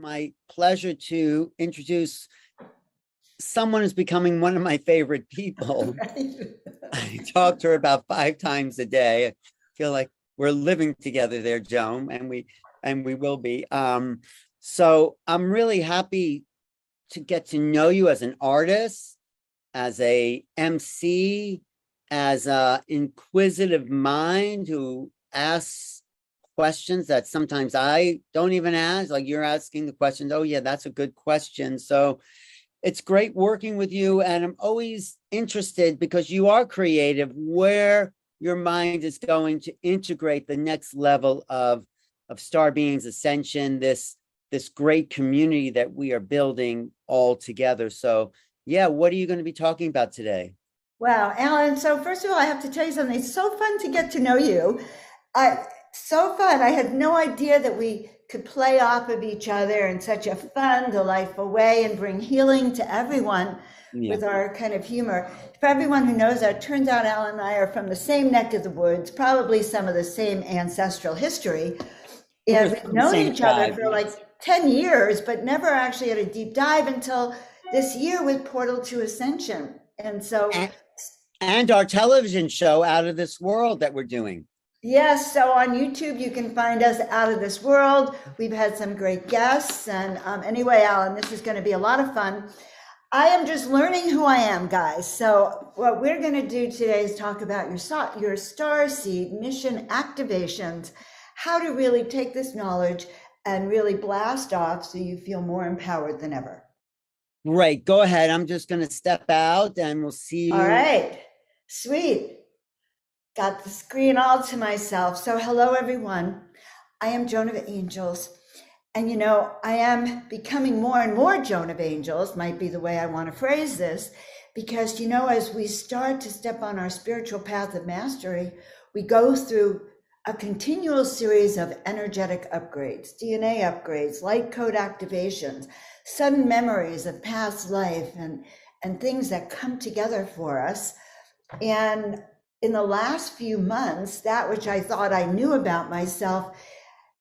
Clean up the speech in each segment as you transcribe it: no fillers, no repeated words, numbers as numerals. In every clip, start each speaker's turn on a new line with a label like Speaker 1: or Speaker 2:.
Speaker 1: my pleasure to introduce someone who's becoming one of my favorite people. I talk to her about 5 times a day. I feel like we're living together there, Joan, and we will be. So I'm really happy to get to know you as an artist, as a MC, as a inquisitive mind who asks questions that sometimes I don't even ask. Like you're asking the questions. Oh yeah, that's a good question. So it's great working with you, and I'm always interested because you are creative, where your mind is going to integrate the next level of star beings ascension, this great community that we are building all together. So yeah, what are you going to be talking about today?
Speaker 2: Wow, Alan. So first of all, I have to tell you something. It's so fun to get to know you. So fun. I had no idea that we could play off of each other in such a fun, delightful way and bring healing to everyone
Speaker 1: Yeah.
Speaker 2: with our kind of humor. For everyone who knows that, it turns out Alan and I are from the same neck of the woods, probably some of the same ancestral history. And
Speaker 1: We're
Speaker 2: we've
Speaker 1: from the
Speaker 2: known
Speaker 1: same
Speaker 2: each other
Speaker 1: tribe,
Speaker 2: for like
Speaker 1: yes.
Speaker 2: 10 years, but never actually had a deep dive until this year with Portal to Ascension. And so
Speaker 1: And, and our television show Out of This World that we're doing.
Speaker 2: yes, so on YouTube, you can find us Out of This World. We've had some great guests. And anyway, Alan, this is going to be a lot of fun. I am just learning who I am, guys. So what we're going to do today is talk about your Starseed mission activations, how to really take this knowledge and really blast off so you feel more empowered than ever.
Speaker 1: Great, go ahead. I'm just going to step out and we'll see
Speaker 2: All
Speaker 1: you.
Speaker 2: right, sweet. Got the screen all to myself. So hello, everyone. I am Joan of Angels. And I am becoming more and more Joan of Angels, might be the way I want to phrase this, because, as we start to step on our spiritual path of mastery, we go through a continual series of energetic upgrades, DNA upgrades, light code activations, sudden memories of past life, and things that come together for us. And in the last few months, that which I thought I knew about myself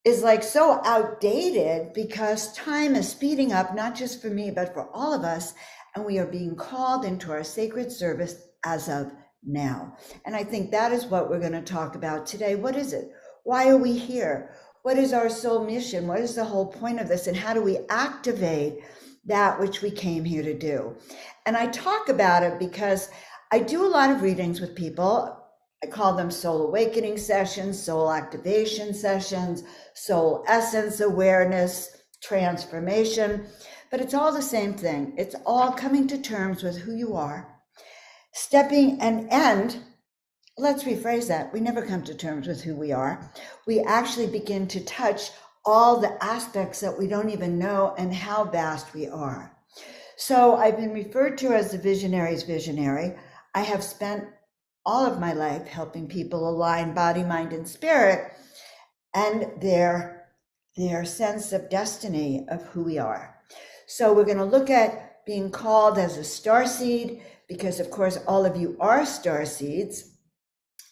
Speaker 2: is like so outdated because time is speeding up, not just for me, but for all of us. And we are being called into our sacred service as of now. And I think that is what we're going to talk about today. What is it? Why are we here? What is our soul mission? What is the whole point of this? And how do we activate that which we came here to do? And I talk about it because I do a lot of readings with people. I call them soul awakening sessions, soul activation sessions, soul essence awareness, transformation, but it's all the same thing. It's all coming to terms with who you are, stepping and let's rephrase that. We never come to terms with who we are. We actually begin to touch all the aspects that we don't even know and how vast we are. So I've been referred to as the visionary's visionary. I have spent all of my life helping people align body, mind, and spirit and their sense of destiny of who we are. So we're going to look at being called as a starseed, because of course all of you are starseeds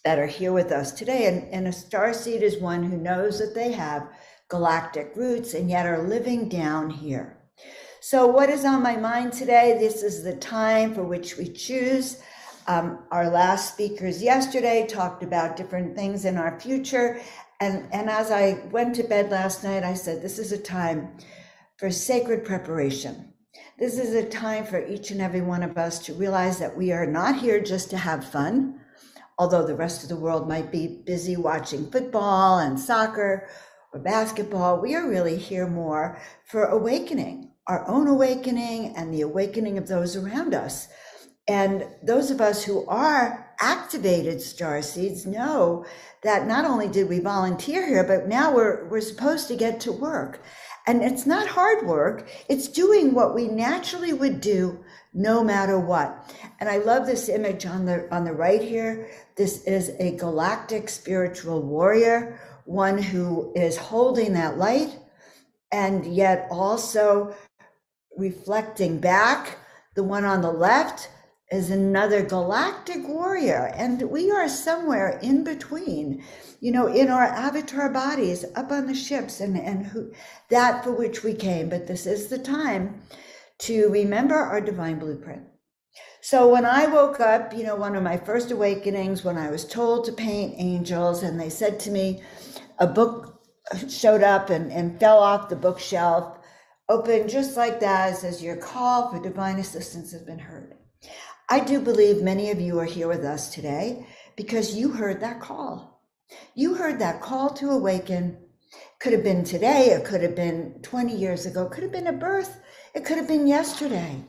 Speaker 2: that are here with us today. And a starseed is one who knows that they have galactic roots and yet are living down here. So what is on my mind today? This is the time for which we choose. Our last speakers yesterday talked about different things in our future. And as I went to bed last night, I said, this is a time for sacred preparation. This is a time for each and every one of us to realize that we are not here just to have fun, although the rest of the world might be busy watching football and soccer or basketball. We are really here more for awakening, our own awakening and the awakening of those around us. And those of us who are activated starseeds know that not only did we volunteer here, but now we're supposed to get to work. And it's not hard work. It's doing what we naturally would do no matter what. And I love this image on the right here. This is a galactic spiritual warrior, one who is holding that light and yet also reflecting back. The one on the left is another galactic warrior, and we are somewhere in between, you know, in our avatar bodies up on the ships and who, that for which we came. But this is the time to remember our divine blueprint. So when I woke up, you know, one of my first awakenings, when I was told to paint angels, and they said to me, a book showed up and fell off the bookshelf, opened just like that. It says, your call for divine assistance has been heard. I do believe many of you are here with us today because you heard that call. You heard that call to awaken. Could have been today, it could have been 20 years ago, could have been a birth, it could have been yesterday.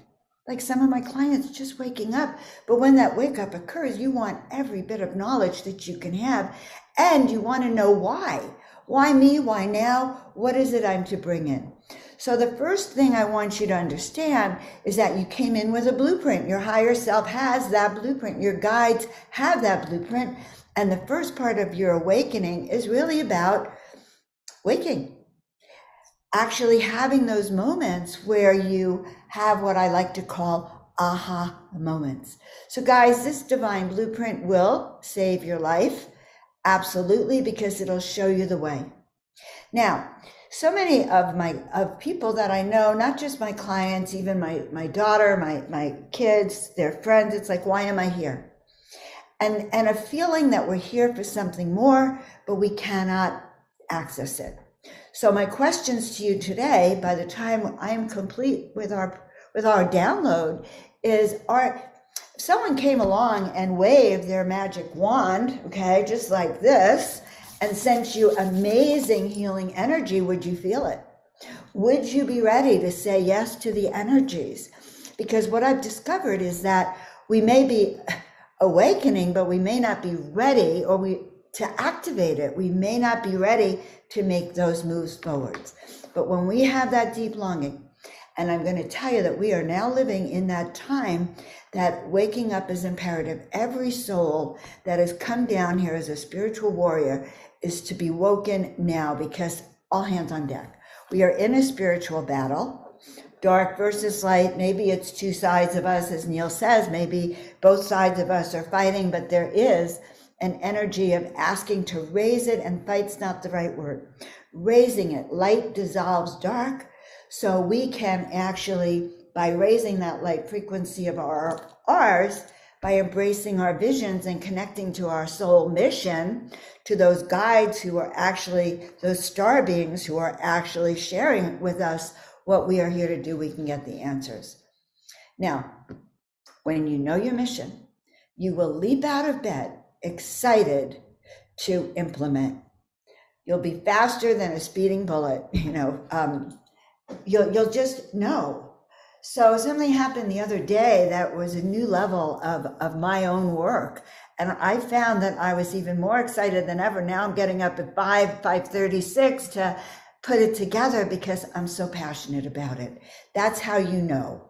Speaker 2: Like some of my clients just waking up. But when that wake up occurs, you want every bit of knowledge that you can have, and you want to know why. Why me? Why now? What is it I'm to bring in? So the first thing I want you to understand is that you came in with a blueprint. Your higher self has that blueprint. Your guides have that blueprint. And the first part of your awakening is really about waking. Actually having those moments where you have what I like to call aha moments. So guys, this divine blueprint will save your life. Absolutely, because it'll show you the way. Now, so many of people that I know, not just my clients, even my daughter, my kids, their friends, it's like, why am I here? And a feeling that we're here for something more, but we cannot access it. So my questions to you today, by the time I am complete with our download, is if someone came along and waved their magic wand, okay, just like this, and sent you amazing healing energy, would you feel it? Would you be ready to say yes to the energies? Because what I've discovered is that we may be awakening, but we may not be ready to activate it. We may not be ready to make those moves forwards. But when we have that deep longing, and I'm going to tell you that we are now living in that time that waking up is imperative. Every soul that has come down here as a spiritual warrior is to be woken now, because all hands on deck. We are in a spiritual battle, dark versus light. Maybe it's two sides of us, as Neil says, maybe both sides of us are fighting, but there is an energy of asking to raise it, and fight's not the right word. Raising it, light dissolves dark, so we can actually, by raising that light frequency of ours, by embracing our visions and connecting to our soul mission, to those guides who are actually, those star beings who are actually sharing with us what we are here to do, we can get the answers. Now, when you know your mission, you will leap out of bed excited to implement. You'll be faster than a speeding bullet, you'll just know. So something happened the other day that was a new level of my own work. And I found that I was even more excited than ever. Now I'm getting up at 5:36 to put it together because I'm so passionate about it. That's how you know.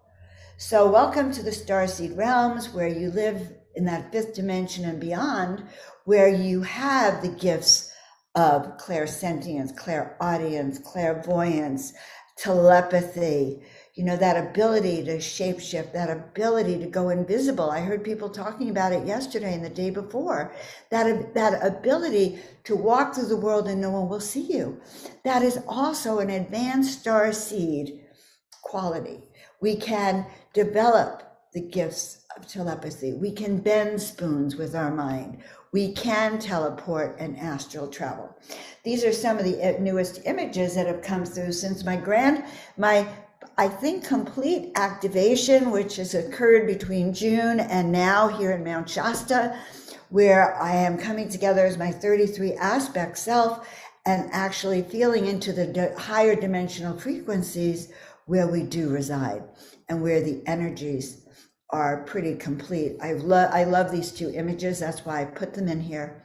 Speaker 2: So welcome to the Starseed realms, where you live in that fifth dimension and beyond, where you have the gifts of clairsentience, clairaudience, clairvoyance, telepathy, that ability to shapeshift, that ability to go invisible. I heard people talking about it yesterday and the day before, that ability to walk through the world and no one will see you. That is also an advanced starseed quality. We can develop the gifts of telepathy. We can bend spoons with our mind. We can teleport and astral travel. These are some of the newest images that have come through since my I think complete activation, which has occurred between June and now here in Mount Shasta, where I am coming together as my 33 aspect self and actually feeling into the higher dimensional frequencies where we do reside and where the energies are pretty complete. I love these two images. That's why I put them in here.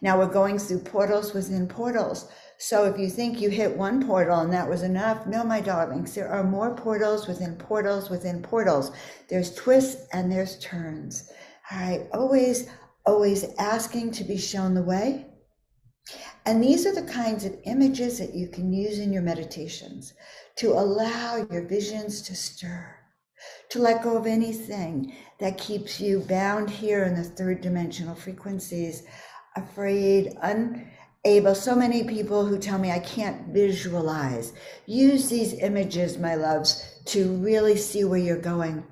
Speaker 2: Now we're going through portals within portals. So if you think you hit one portal and that was enough, no, my darlings, there are more portals within portals within portals. There's twists and there's turns. All right, always asking to be shown the way. And these are the kinds of images that you can use in your meditations to allow your visions to stir. to let go of anything that keeps you bound here in the third dimensional frequencies, afraid, unable. So many people who tell me I can't visualize. Use these images, my loves, to really see where you're going.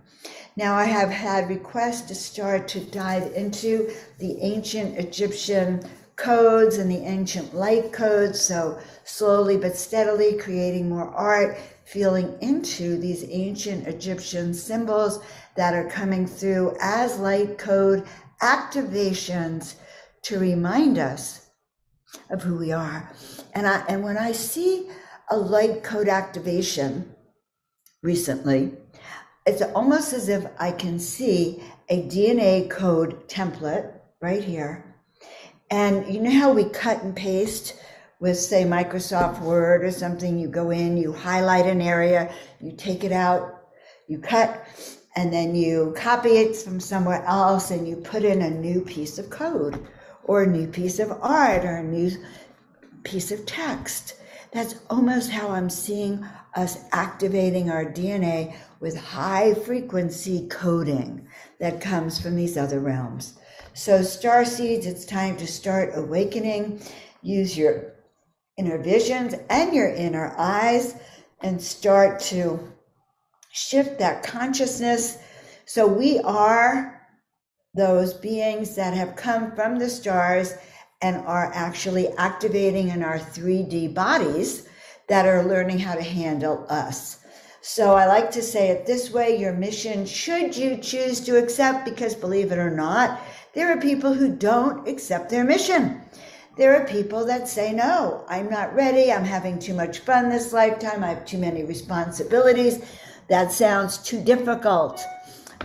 Speaker 2: Now I have had requests to start to dive into the ancient Egyptian codes and the ancient light codes. So slowly but steadily creating more art, feeling into these ancient Egyptian symbols that are coming through as light code activations to remind us of who we are. And when I see a light code activation recently, it's almost as if I can see a DNA code template right here. And you know how we cut and paste with, say, Microsoft Word or something? You go in, you highlight an area, you take it out, you cut, and then you copy it from somewhere else and you put in a new piece of code or a new piece of art or a new piece of text. That's almost how I'm seeing us activating our DNA with high frequency coding that comes from these other realms. So starseeds, it's time to start awakening. Use your inner visions and your inner eyes and start to shift that consciousness. So we are those beings that have come from the stars and are actually activating in our 3D bodies that are learning how to handle us. So I like to say it this way: your mission, should you choose to accept, because believe it or not, there are people who don't accept their mission. There are people that say, no, I'm not ready. I'm having too much fun this lifetime. I have too many responsibilities. That sounds too difficult.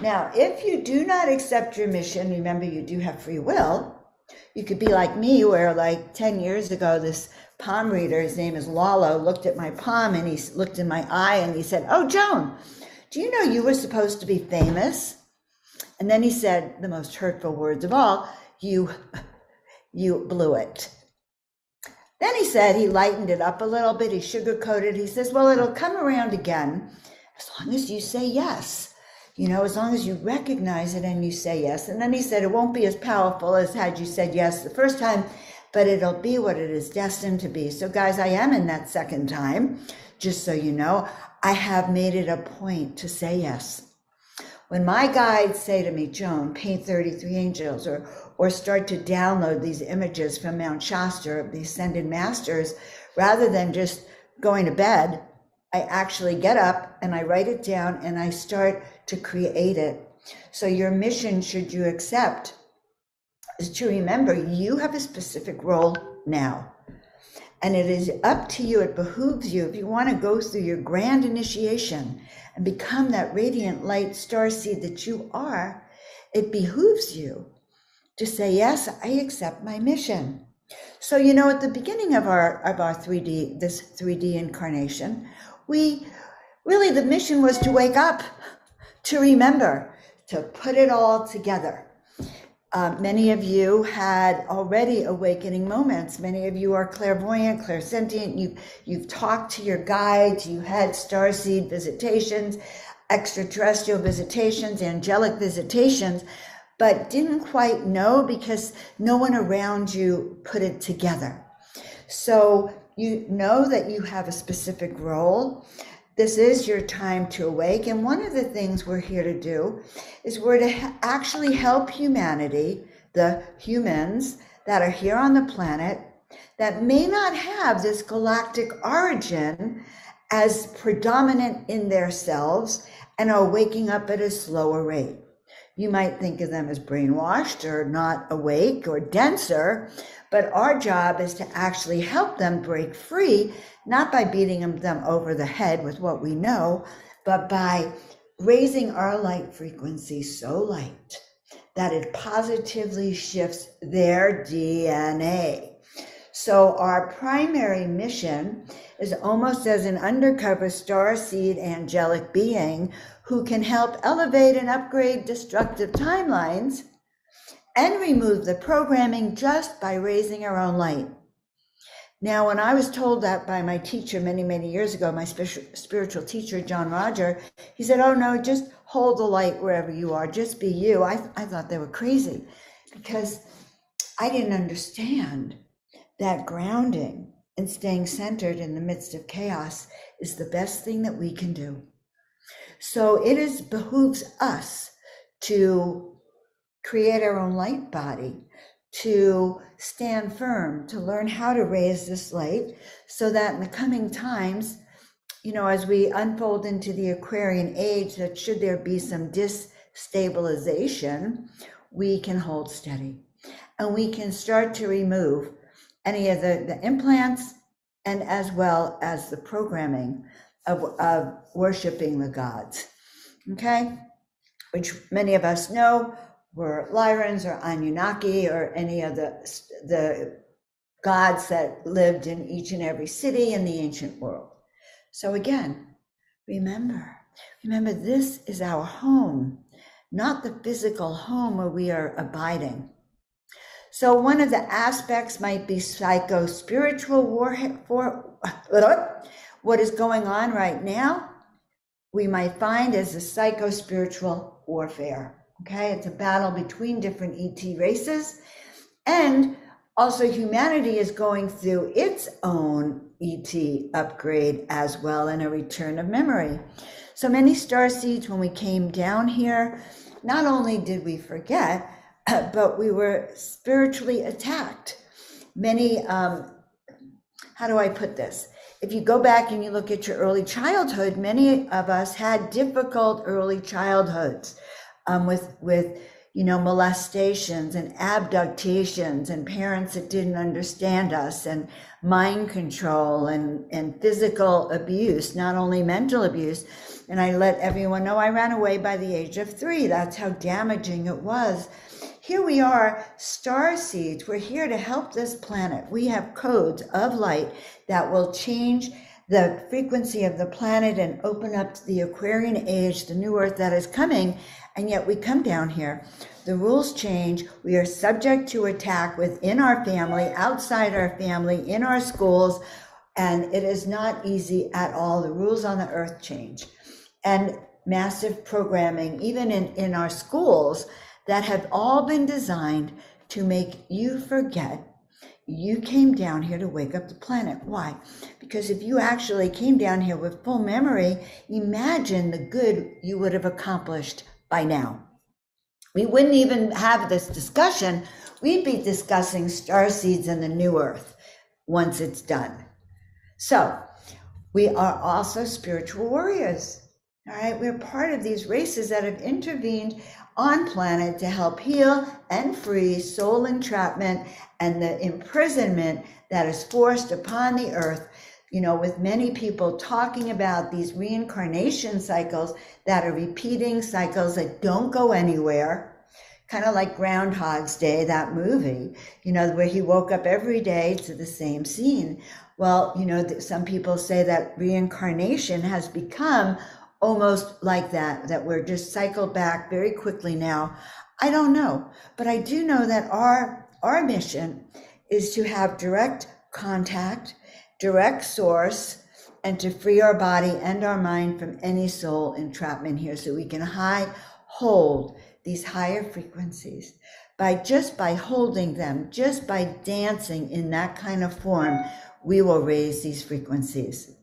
Speaker 2: Now, if you do not accept your mission, remember you do have free will. You could be like me, where like 10 years ago, this palm reader, his name is Lalo, looked at my palm and he looked in my eye and he said, oh, Joan, do you know you were supposed to be famous? And then he said the most hurtful words of all, you blew it. Then he said, he lightened it up a little bit, he sugarcoated, he says, well, it'll come around again as long as you say yes. You know, as long as you recognize it and you say yes. And then he said, it won't be as powerful as had you said yes the first time, but it'll be what it is destined to be. So guys, I am in that second time, just so you know. I have made it a point to say yes. When my guides say to me, Joan, paint 33 angels, or start to download these images from Mount Shasta, the ascended masters, rather than just going to bed, I actually get up and I write it down and I start to create it. So your mission, should you accept, is to remember you have a specific role now. And it is up to you, it behooves you, if you want to go through your grand initiation and become that radiant light starseed that you are, it behooves you to say, yes, I accept my mission. So, you know, at the beginning of our 3D, this 3D incarnation, the mission was to wake up, to remember, to put it all together. Many of you had already awakening moments. Many of you are clairvoyant, clairsentient. You've talked to your guides. You had starseed visitations, extraterrestrial visitations, angelic visitations, but didn't quite know because no one around you put it together. So you know that you have a specific role. This is your time to awake. And one of the things we're here to do is we're to actually help humanity, the humans that are here on the planet, that may not have this galactic origin as predominant in their selves and are waking up at a slower rate. You might think of them as brainwashed or not awake or denser, but our job is to actually help them break free, not by beating them over the head with what we know, but by raising our light frequency so light that it positively shifts their DNA. So our primary mission is almost as an undercover starseed angelic being who can help elevate and upgrade destructive timelines and remove the programming just by raising our own light. Now, when I was told that by my teacher many, many years ago, my spiritual teacher, John Roger, he said, oh no, just hold the light wherever you are, just be you. I thought they were crazy because I didn't understand that grounding and staying centered in the midst of chaos is the best thing that we can do. So it behooves us to create our own light body, to stand firm, to learn how to raise this light so that in the coming times, as we unfold into the Aquarian age, that should there be some destabilization, we can hold steady and we can start to remove any of the implants and as well as the programming of worshiping the gods, okay? Which many of us know were Lyrans or Anunnaki or any of the gods that lived in each and every city in the ancient world. So again, remember this is our home, not the physical home where we are abiding. So one of the aspects might be psycho-spiritual warfare. What is going on right now, we might find as a psycho-spiritual warfare. Okay, it's a battle between different ET races, and also humanity is going through its own ET upgrade as well, and a return of memory. So many starseeds, when we came down here, not only did we forget, but we were spiritually attacked. Many, how do I put this? If you go back and you look at your early childhood, many of us had difficult early childhoods. With molestations and abductions and parents that didn't understand us and mind control and physical abuse, not only mental abuse. And I let everyone know I ran away by the age of 3. That's how damaging it was. Here we are, starseeds. We're here to help this planet. We have codes of light that will change the frequency of the planet and open up to the Aquarian age, the new earth that is coming. And yet we come down here, the rules change, we are subject to attack within our family, outside our family, in our schools, and it is not easy at all. The rules on the earth change. And massive programming, even in our schools, that have all been designed to make you forget you came down here to wake up the planet. Why? Because if you actually came down here with full memory, imagine the good you would have accomplished by now. We wouldn't even have this discussion. We'd be discussing starseeds and the new earth once it's done. So we are also spiritual warriors. All right, we're part of these races that have intervened on planet to help heal and free soul entrapment and the imprisonment that is forced upon the earth, with many people talking about these reincarnation cycles that are repeating cycles that don't go anywhere, kind of like Groundhog's Day, that movie, where he woke up every day to the same scene. Well, some people say that reincarnation has become almost like that we're just cycled back very quickly now. I don't know, but I do know that our mission is to have direct contact, direct source, and to free our body and our mind from any soul entrapment here, so we can hold these higher frequencies. By holding them, just by dancing in that kind of form, we will raise these frequencies.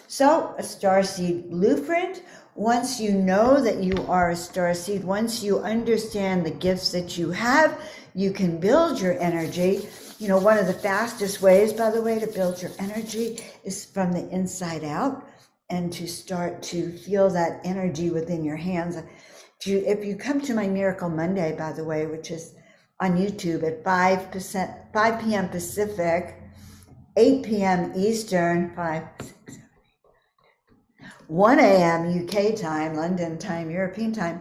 Speaker 2: So a starseed blueprint, once you know that you are a starseed, once you understand the gifts that you have, you can build your energy. One of the fastest ways, by the way, to build your energy is from the inside out, and to start to feel that energy within your hands. If you come to my Miracle Monday, by the way, which is on YouTube at 5 p.m. Pacific, 8 p.m. Eastern, 1 a.m. UK time, London time, European time,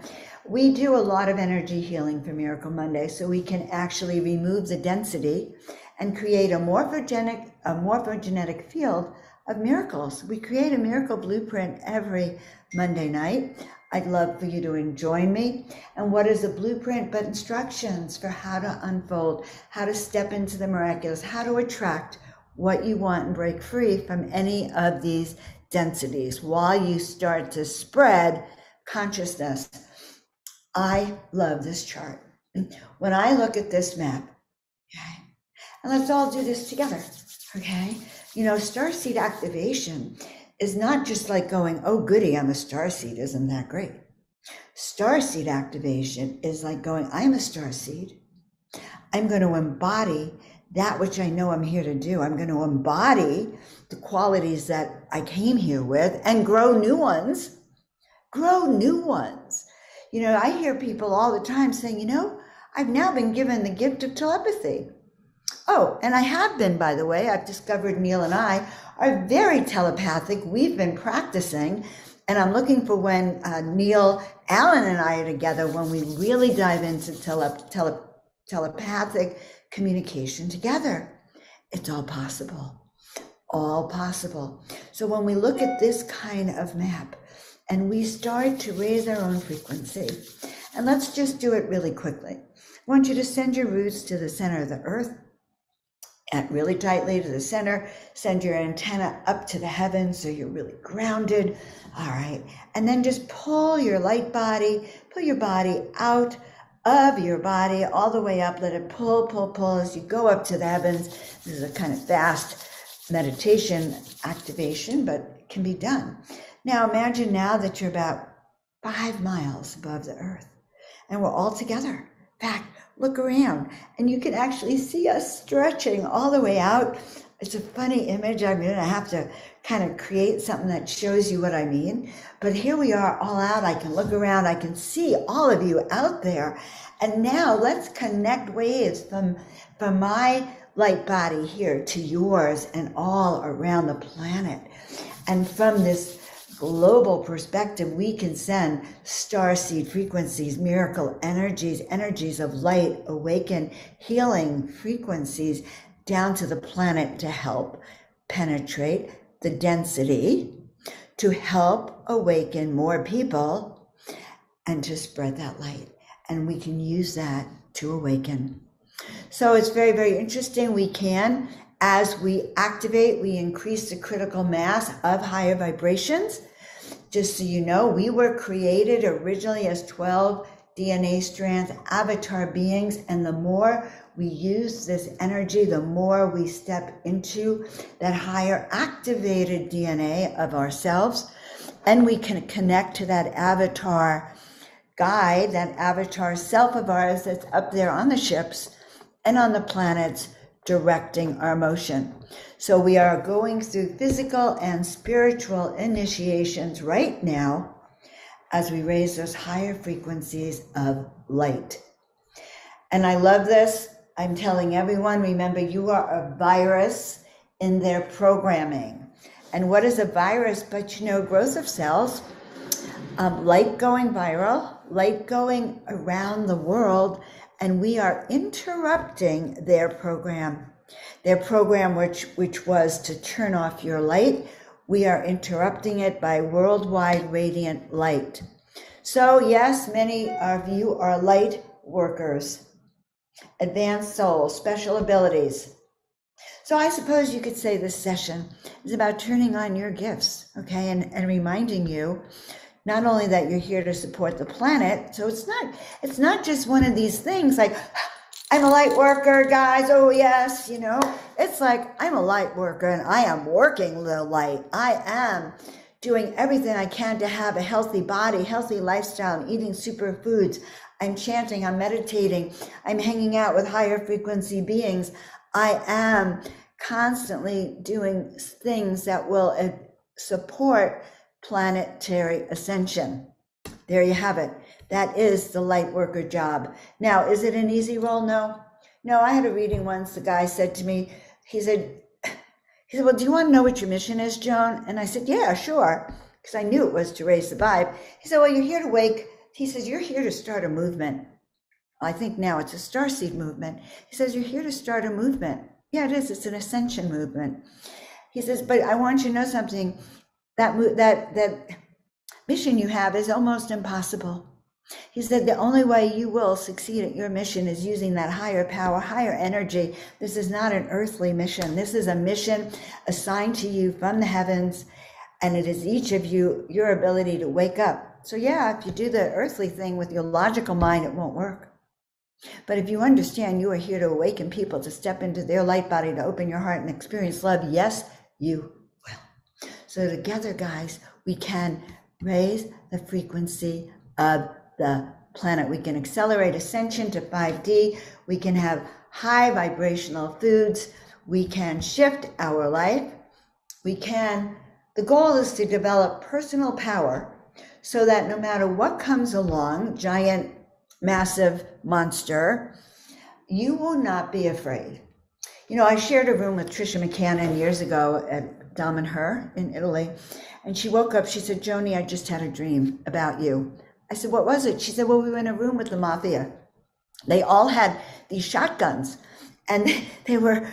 Speaker 2: we do a lot of energy healing for Miracle Monday, so we can actually remove the density and create a morphogenetic field of miracles. We create a miracle blueprint every Monday night. I'd love for you to join me. And what is a blueprint but instructions for how to unfold, how to step into the miraculous, how to attract what you want and break free from any of these densities while you start to spread consciousness. I love this chart. When I look at this map, okay, and let's all do this together, okay? You know, starseed activation is not just like going, oh goody, I'm a starseed, isn't that great? Starseed activation is like going, I'm a starseed. I'm going to embody that which I know I'm here to do. I'm going to embody the qualities that I came here with and grow new ones. Grow new ones. You know, I hear people all the time saying, you know, I've now been given the gift of telepathy. Oh, and I have been, by the way. I've discovered Neil and I are very telepathic. We've been practicing, and I'm looking for when Neil, Alan, and I are together, when we really dive into telepathic communication together. It's all possible. All possible. So when we look at this kind of map and we start to raise our own frequency, and let's just do it really quickly. I want you to send your roots to the center of the earth, and really tightly to the center. Send your antenna up to the heavens so you're really grounded. All right. And then just pull your light body, pull your body out of your body all the way up. Let it pull, pull, pull as you go up to the heavens. This is a kind of fast meditation activation, but it can be done. Now imagine now that you're about 5 miles above the earth and we're all together. In fact, look around and you can actually see us stretching all the way out. It's a funny image. I'm going to have to kind of create something that shows you what I mean. But here we are all out. I can look around. I can see all of you out there. And now let's connect waves from my light body here to yours and all around the planet. And from this global perspective, we can send starseed frequencies, miracle energies, energies of light, awaken, healing frequencies down to the planet to help penetrate the density, to help awaken more people, and to spread that light. And we can use that to awaken. So it's very, very interesting. We can, as we activate, we increase the critical mass of higher vibrations. Just so you know, we were created originally as 12 DNA strands, avatar beings, and the more we use this energy, the more we step into that higher activated DNA of ourselves, and we can connect to that avatar guide, that avatar self of ours that's up there on the ships and on the planets directing our motion. So we are going through physical and spiritual initiations right now as we raise those higher frequencies of light. And I love this. I'm telling everyone, remember, you are a virus in their programming. And what is a virus but, you know, growth of cells, light going viral, light going around the world, and we are interrupting their program which was to turn off your light. We are interrupting it by worldwide radiant light. So yes, many of you are light workers, advanced souls, special abilities. So I suppose you could say this session is about turning on your gifts, okay, and reminding you not only that you're here to support the planet. So it's not just one of these things like, I'm a light worker, guys. Oh, yes, you know, it's like I'm a light worker and I am working the light. I am doing everything I can to have a healthy body, healthy lifestyle, and eating superfoods. I'm chanting, I'm meditating, I'm hanging out with higher frequency beings. I am constantly doing things that will support planetary ascension. There you have it. That is the light worker job. Now, is it an easy role? No. I had a reading once. The guy said to me, he said, well, do you want to know what your mission is, Joan? And I said, yeah, sure. Because I knew it was to raise the vibe. He said, well, you're here to wake. He says, you're here to start a movement. I think now it's a Starseed movement. He says, you're here to start a movement. Yeah, it is. It's an ascension movement. He says, but I want you to know something. That mission you have is almost impossible. He said the only way you will succeed at your mission is using that higher power, higher energy. This is not an earthly mission. This is a mission assigned to you from the heavens, and it is each of you, your ability to wake up. So yeah, if you do the earthly thing with your logical mind, it won't work. But if you understand you are here to awaken people, to step into their light body, to open your heart and experience love, yes, you will. So together, guys, we can raise the frequency of the planet. We can accelerate ascension to 5D. We can have high vibrational foods. We can shift our life. The goal is to develop personal power so that no matter what comes along, giant, massive monster, you will not be afraid. I shared a room with Trisha McCannon years ago at Dom and Her in Italy. And she woke up, she said, Joni, I just had a dream about you. I said, what was it? She said, well, we were in a room with the mafia. They all had these shotguns, and they were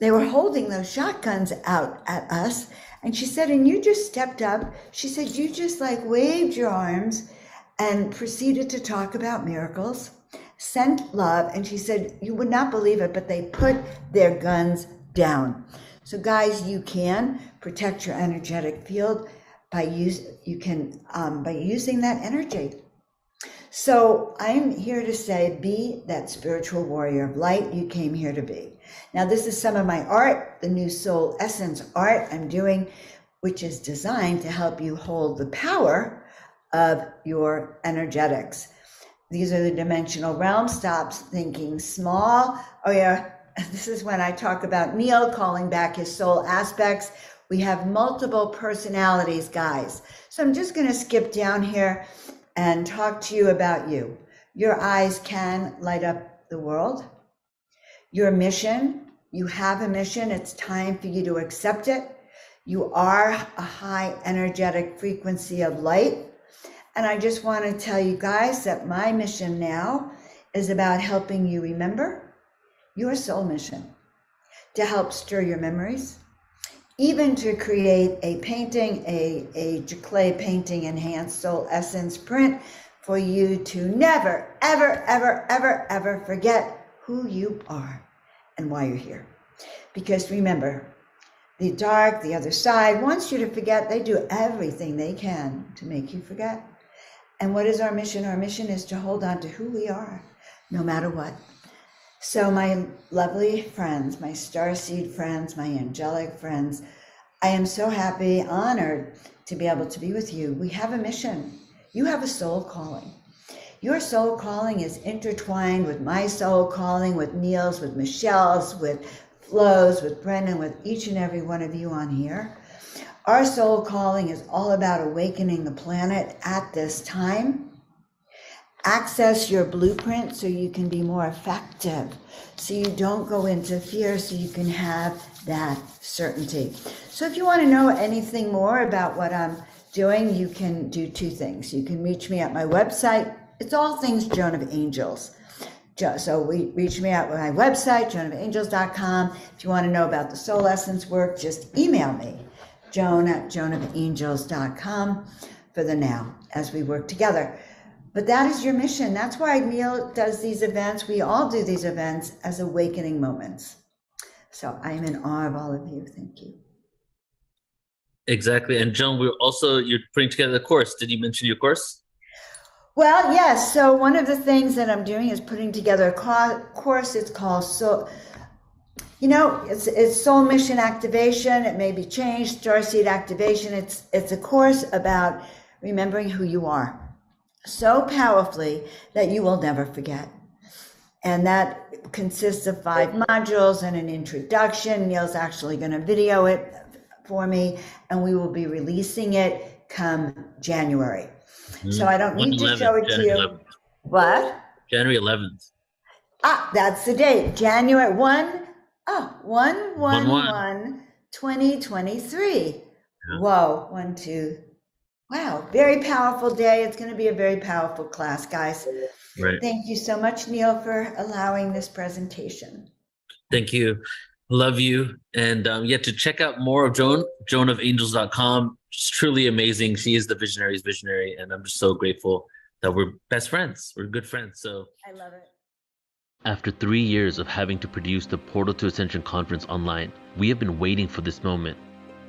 Speaker 2: holding those shotguns out at us. And she said, and you just stepped up. She said, you just waved your arms and proceeded to talk about miracles, sent love. And she said, you would not believe it, but they put their guns down. So guys, you can protect your energetic field by using that energy. So I'm here to say, be that spiritual warrior of light you came here to be. Now, this is some of my art, the new soul essence art I'm doing, which is designed to help you hold the power of your energetics. These are the dimensional realms. Stop thinking small. Oh yeah, this is when I talk about Neil calling back his soul aspects. We have multiple personalities, guys. So I'm just going to skip down here and talk to you about you. Your eyes can light up the world. Your mission, you have a mission. It's time for you to accept it. You are a high energetic frequency of light. And I just want to tell you guys that my mission now is about helping you remember your soul mission, to help stir your memories, even to create a painting, a clay painting enhanced soul essence print for you to never, ever, ever, ever, ever forget who you are and why you're here. Because remember, the dark, the other side wants you to forget. They do everything they can to make you forget. And what is our mission? Our mission is to hold on to who we are, no matter what. So my lovely friends, my starseed friends, my angelic friends, I am so happy, honored to be able to be with you. We have a mission. You have a soul calling. Your soul calling is intertwined with my soul calling, with Neil's, with Michelle's, with Flo's, with Brendan, with each and every one of you on here. Our soul calling is all about awakening the planet at this time. Access your blueprint so you can be more effective, so you don't go into fear, so you can have that certainty. So if you want to know anything more about what I'm doing, you can do two things. You can reach me at my website. It's all things Joan of Angels. So reach me at my website, joanofangels.com. If you want to know about the soul essence work, just email me, joan@joanofangels.com for the now, as we work together. But that is your mission. That's why Neil does these events. We all do these events as awakening moments. So I'm in awe of all of you. Thank you.
Speaker 3: Exactly. And Joan, you're putting together the course. Did you mention your course?
Speaker 2: Well, yes. So one of the things that I'm doing is putting together a course. It's called it's Soul Mission Activation. It may be changed, Starseed Activation. It's a course about remembering who you are so powerfully that you will never forget. And that consists of 5 modules and an introduction. Neil's actually going to video it for me, and we will be releasing it come January. So I don't need to show it to you.
Speaker 3: 11th.
Speaker 2: What?
Speaker 3: January 11th.
Speaker 2: That's the date. January 1/1/2023. Yeah. Whoa, 1, 2. Wow, very powerful day. It's going to be a very powerful class, guys.
Speaker 3: Right.
Speaker 2: Thank you so much, Neil, for allowing this presentation.
Speaker 3: Thank you. Love you. And to check out more of Joan, joanofangels.com. She's truly amazing. She is the visionary's visionary. And I'm just so grateful that we're best friends. We're good friends. So
Speaker 2: I love it.
Speaker 3: after 3 years of having to produce the Portal to Ascension conference online, we have been waiting for this moment.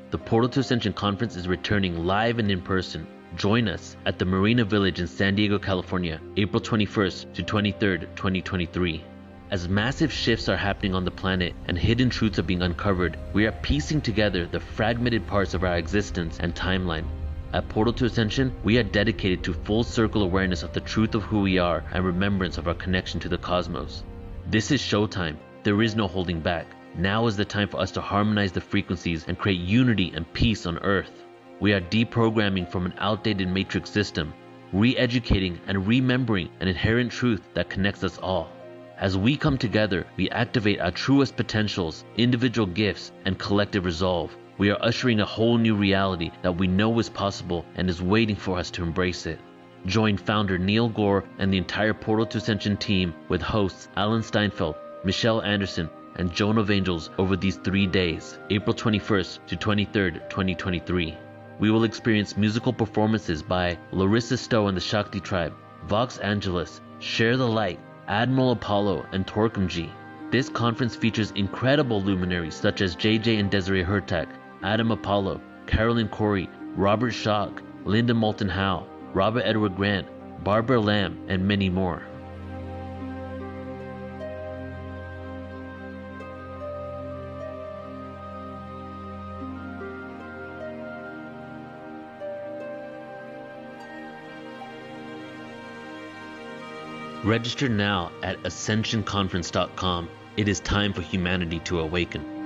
Speaker 3: The Portal to Ascension conference is returning live and in person. Join us at the Marina Village in San Diego, California, April 21st to 23rd, 2023. As massive shifts are happening on the planet and hidden truths are being uncovered, we are piecing together the fragmented parts of our existence and timeline. At Portal to Ascension, we are dedicated to full circle awareness of the truth of who we are and remembrance of our connection to the cosmos. This is showtime. There is no holding back. Now is the time for us to harmonize the frequencies and create unity and peace on Earth. We are deprogramming from an outdated matrix system, re-educating and remembering an inherent truth that connects us all. As we come together, we activate our truest potentials, individual gifts, and collective resolve. We are ushering a whole new reality that we know is possible and is waiting for us to embrace it. Join founder Neil Gore and the entire Portal to Ascension team with hosts Alan Steinfeld, Michelle Anderson, and Joan of Angels over these 3 days, April 21st to 23rd, 2023. We will experience musical performances by Larissa Stowe and the Shakti Tribe, Vox Angeles, Share the Light, Admiral Apollo, and Torquemji. This conference features incredible luminaries such as JJ and Desiree Hurtak, Adam Apollo, Carolyn Corey, Robert Schock, Linda Moulton Howe, Robert Edward Grant, Barbara Lamb, and many more. Register now at ascensionconference.com. It is time for humanity to awaken.